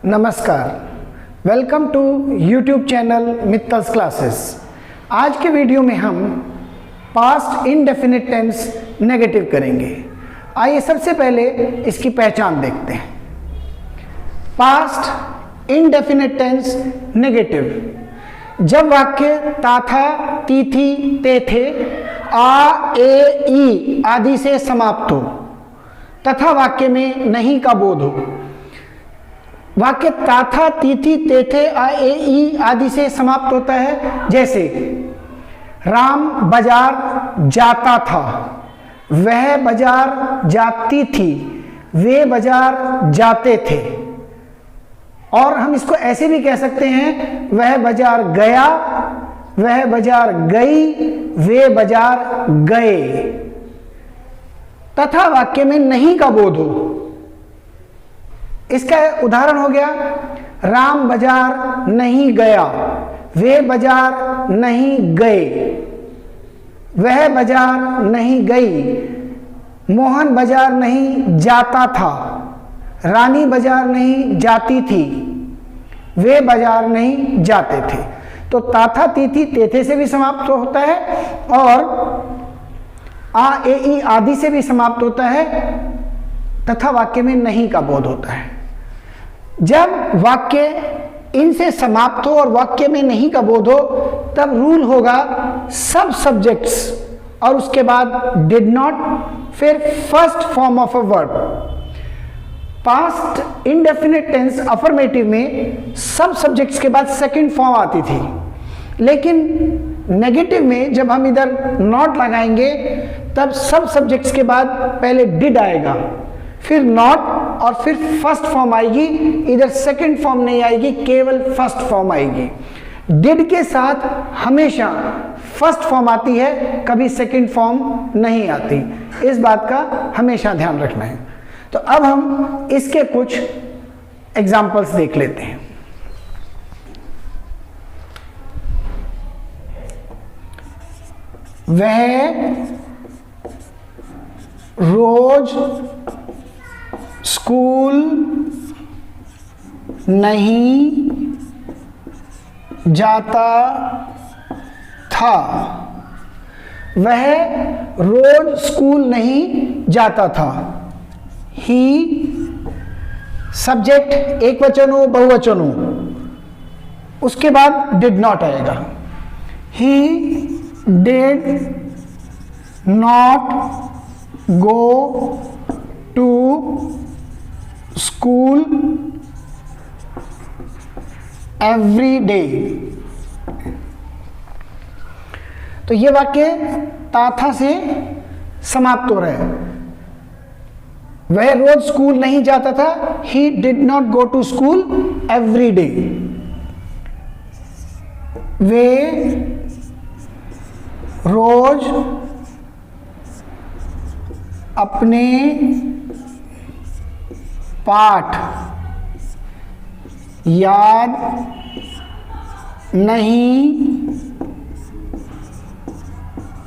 नमस्कार, welcome to YouTube channel Mittal's classes. आज के वीडियो में हम पास्ट इंडेफिनिट टेंस नेगेटिव करेंगे। आइए सबसे पहले इसकी पहचान देखते हैं। पास्ट इंडेफिनिट टेंस नेगेटिव जब वाक्य ता था, ती थी, ते थे, आ, ए, ई आदि से समाप्त हो तथा वाक्य में नहीं का बोध हो। वाक्य ता था, ती थी, ते थे, आ, ए, ई आदि से समाप्त होता है। जैसे राम बाजार जाता था, वह बाजार जाती थी, वे बाजार जाते थे। और हम इसको ऐसे भी कह सकते हैं, वह बाजार गया, वह बाजार गई, वे बाजार गए तथा वाक्य में नहीं का बोध हो। इसका उदाहरण हो गया, राम बाजार नहीं गया, वे बाजार नहीं गए, वह बाजार नहीं गई, मोहन बाजार नहीं जाता था, रानी बाजार नहीं जाती थी, वे बाजार नहीं जाते थे। तो ताथा, तीथी, तेथे से भी समाप्त होता है और आ, ए, ई आदि से भी समाप्त होता है तथा वाक्य में नहीं का बोध होता है। जब वाक्य इनसे समाप्त हो और वाक्य में नहीं का बोध हो तब रूल होगा सब सब्जेक्ट्स और उसके बाद डिड नॉट, फिर first form of a verb. Past indefinite tense affirmative में सब सब्जेक्ट्स के बाद सेकंड फॉर्म आती थी, लेकिन नेगेटिव में जब हम इधर नॉट लगाएंगे तब सब सब्जेक्ट्स के बाद पहले डिड आएगा, फिर नॉट और फिर फर्स्ट फॉर्म आएगी। इधर सेकंड फॉर्म नहीं आएगी, केवल फर्स्ट फॉर्म आएगी। डिड के साथ हमेशा फर्स्ट फॉर्म आती है, कभी सेकंड फॉर्म नहीं आती। इस बात का हमेशा ध्यान रखना है। तो अब हम इसके कुछ एग्जाम्पल्स देख लेते हैं। वह रोज स्कूल नहीं जाता था, वह रोज स्कूल नहीं जाता था। ही सब्जेक्ट एक वचन हो, बहुवचन हो, उसके बाद डिड नॉट आएगा। He did not go to school every day. तो ये वाक्य ताथा से समाप्त हो रहा है। वह रोज स्कूल नहीं जाता था, he did not go to school every day. वे रोज अपने पाठ याद नहीं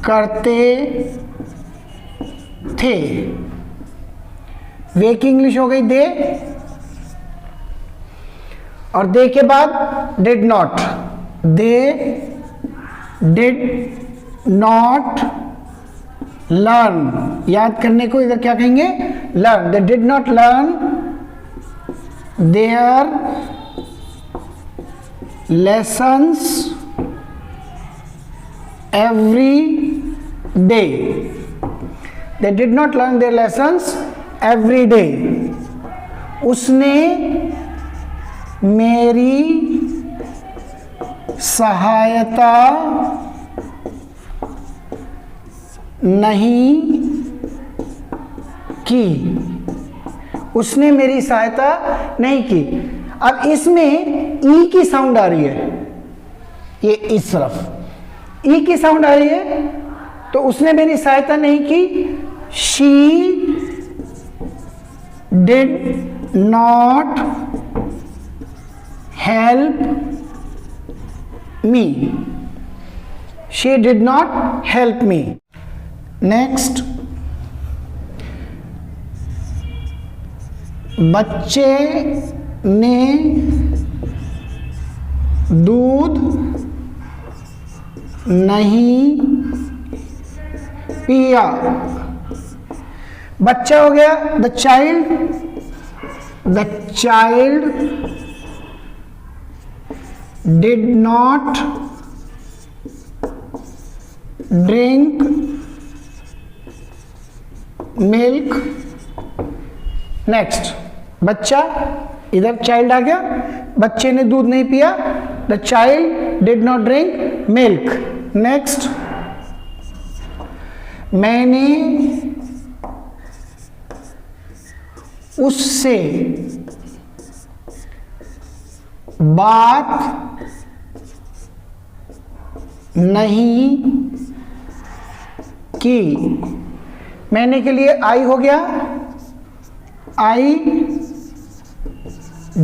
करते थे। वे की इंग्लिश हो गई दे, और दे के बाद did not. They did not learn, याद करने को इधर क्या कहेंगे, learn. They did not learn their lessons every day. They did not learn their lessons every day. उसने मेरी सहायता नहीं की। उसने मेरी सहायता नहीं की। अब इसमें ई की साउंड आ रही है, ये इस तरफ ई की साउंड आ रही है, तो उसने मेरी सहायता नहीं की। She did not help me. She did not help me. Next, बच्चे ने दूध नहीं पिया। बच्चा हो गया the child did not drink milk. Next, बच्चा, इधर चाइल्ड आ गया, बच्चे ने दूध नहीं पिया, the child did not drink milk. Next, मैंने उससे बात नहीं की। मैंने के लिए आई हो गया, I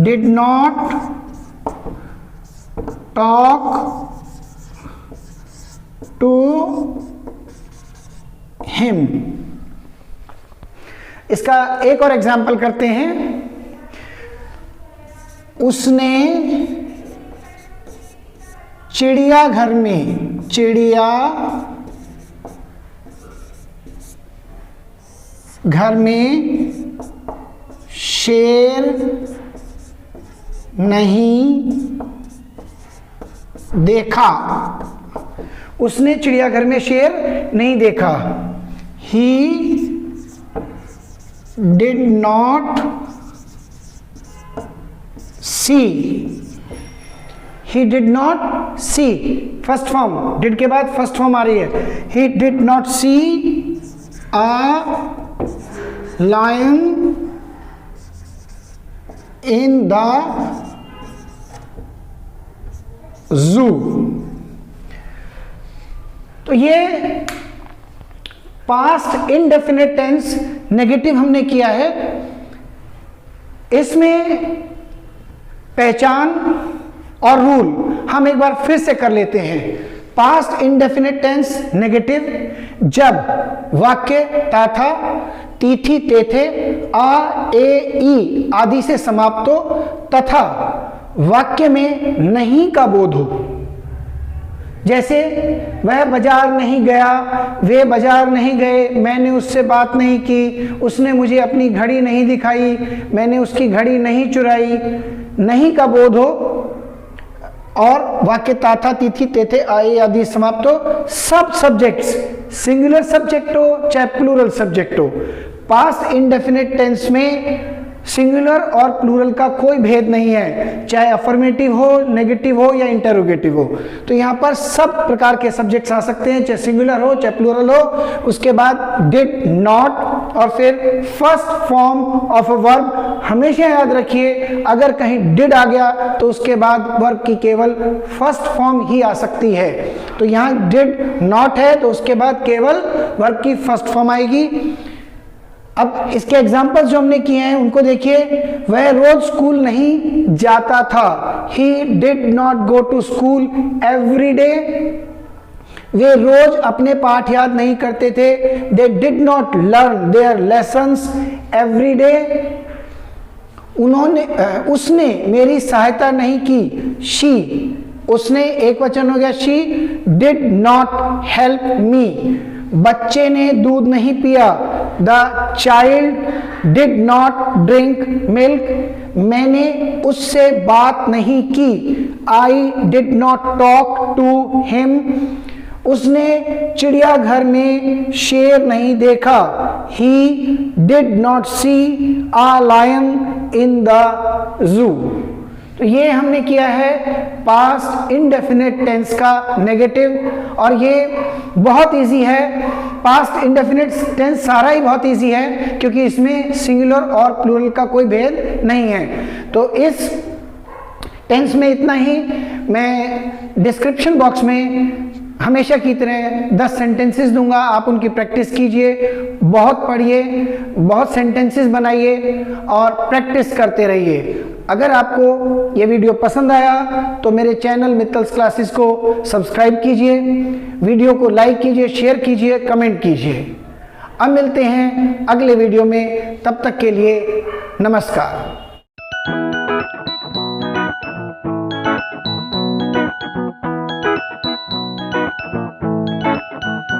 did not talk to him. इसका एक और एग्जाम्पल करते हैं। उसने चिड़ियाघर में शेर नहीं देखा। उसने चिड़ियाघर में शेर नहीं देखा। He did not see. He did not see, first form, did के बाद फर्स्ट फॉर्म आ रही है। He did not see a lion in the zoo. तो ये पास्ट इनडेफिनिट टेंस नेगेटिव हमने किया है। इसमें पहचान और रूल हम एक बार फिर से कर लेते हैं। पास्ट इनडेफिनिट टेंस नेगेटिव जब वाक्य ता था, तीथी तेथे, आ ए ई आदि से समाप्त हो तथा वाक्य में नहीं का बोध हो। जैसे वह बाजार नहीं गया, वे बाजार नहीं गए, मैंने उससे बात नहीं की, उसने मुझे अपनी घड़ी नहीं दिखाई, मैंने उसकी घड़ी नहीं चुराई। नहीं का बोध हो और वाक्य ताथा तिथि तेथे आए आदि समाप्त हो। सब सब्जेक्ट्स, सिंगुलर सब्जेक्ट हो चाहे प्लूरल सब्जेक्ट हो, पास्ट इंडेफिनिट टेंस में सिंगुलर और प्लूरल का कोई भेद नहीं है, चाहे अफर्मेटिव हो, नेगेटिव हो या इंटरोगेटिव हो। तो यहाँ पर सब प्रकार के सब्जेक्ट्स आ सकते हैं, चाहे सिंगुलर हो चाहे प्लूरल हो। उसके बाद डिड नॉट और फिर first form of a verb. हमेशा याद रखिए, अगर कहीं डिड आ गया तो उसके बाद वर्ब की केवल फर्स्ट फॉर्म ही आ सकती है। तो यहाँ डिड नॉट है तो उसके बाद केवल वर्ब की फर्स्ट फॉर्म आएगी। अब इसके एग्जाम्पल्स जो हमने किए हैं उनको देखिए। वह रोज स्कूल नहीं जाता था, he did not go to school every day. वे रोज अपने पाठ याद नहीं करते थे, they did not learn their lessons every day. उसने मेरी सहायता नहीं की, शी, उसने एक वचन हो गया, she did not help me. बच्चे ने दूध नहीं पिया, the child did not drink milk. मैंने उससे बात नहीं की, I did not talk to him. उसने चिड़ियाघर में शेर नहीं देखा, he did not see a lion in the zoo. तो ये हमने किया है पास्ट इंडेफिनिट टेंस का नेगेटिव, और ये बहुत इजी है। पास्ट इंडेफिनिट टेंस सारा ही बहुत इजी है क्योंकि इसमें सिंगुलर और प्लूरल का कोई भेद नहीं है। तो इस टेंस में इतना ही। मैं डिस्क्रिप्शन बॉक्स में हमेशा की तरह 10 सेंटेंसेस दूंगा, आप उनकी प्रैक्टिस कीजिए, बहुत पढ़िए, बहुत सेंटेंसेस बनाइए और प्रैक्टिस करते रहिए। अगर आपको ये वीडियो पसंद आया तो मेरे चैनल मित्तल्स क्लासेस को सब्सक्राइब कीजिए, वीडियो को लाइक कीजिए, शेयर कीजिए, कमेंट कीजिए। अब मिलते हैं अगले वीडियो में, तब तक के लिए नमस्कार।